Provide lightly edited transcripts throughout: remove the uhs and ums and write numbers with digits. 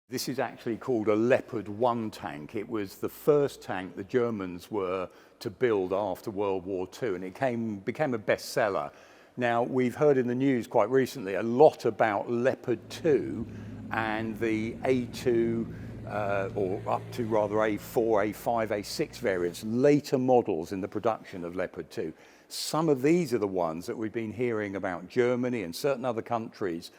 This is actually called a Leopard 1 tank. It was the first tank the Germans were to build after World War II, and it became a bestseller. Now, we've heard in the news quite recently a lot about Leopard 2 and the A2, or up to rather A4, A5, A6 variants, later models in the production of Leopard 2. Some of these are the ones that we've been hearing about Germany and certain other countries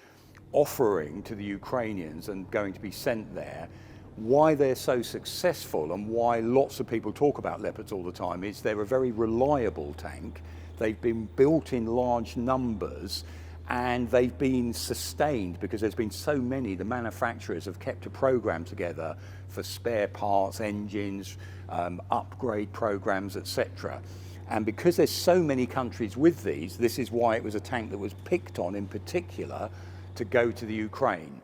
offering to the Ukrainians and going to be sent there. Why they're so successful and why lots of people talk about Leopards all the time is they're a very reliable tank. They've been built in large numbers and they've been sustained because there's been so many. The manufacturers have kept a program together for spare parts, engines, upgrade programs, etc. And because there's so many countries with these, this is why it was a tank that was picked on in particular to go to the Ukraine.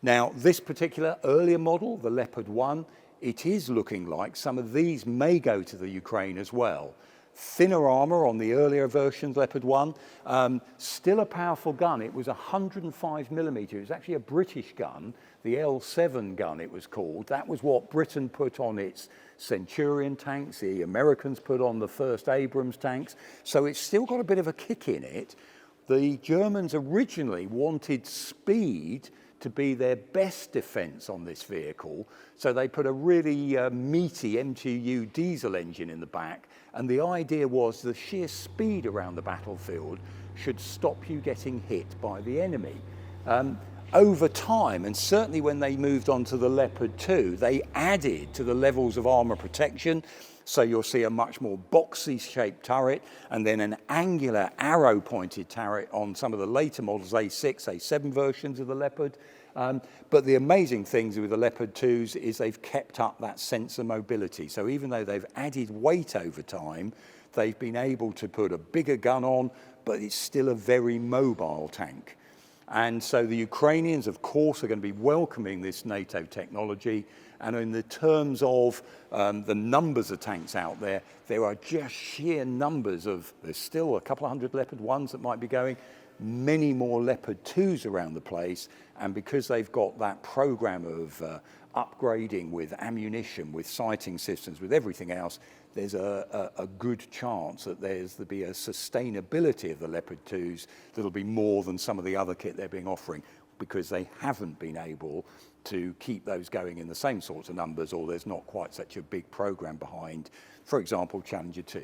Now, this particular earlier model, the Leopard 1, it is looking like some of these may go to the Ukraine as well. Thinner armor on the earlier versions, Leopard 1, still a powerful gun. It was 105mm. It was actually a British gun, the L7 gun it was called. That was what Britain put on its Centurion tanks, the Americans put on the first Abrams tanks. So it's still got a bit of a kick in it. The Germans originally wanted speed to be their best defense on this vehicle, so they put a really meaty MTU diesel engine in the back, and the idea was the sheer speed around the battlefield should stop you getting hit by the enemy. Over time, and certainly when they moved on to the Leopard 2, they added to the levels of armor protection. So you'll see a much more boxy shaped turret and then an angular arrow pointed turret on some of the later models, A6, A7 versions of the Leopard. But the amazing things with the Leopard 2s is they've kept up that sense of mobility. So even though they've added weight over time, they've been able to put a bigger gun on, but it's still a very mobile tank. And so the Ukrainians, of course, are going to be welcoming this NATO technology. And in the terms of the numbers of tanks out there, there are just sheer numbers of, there's still a couple of hundred Leopard 1s that might be going, many more Leopard 2s around the place. And because they've got that program of upgrading with ammunition, with sighting systems, with everything else, there's a good chance that there'll be a sustainability of the Leopard 2s that'll be more than some of the other kit they're being offering, because they haven't been able to keep those going in the same sorts of numbers, or there's not quite such a big program behind, for example, Challenger 2.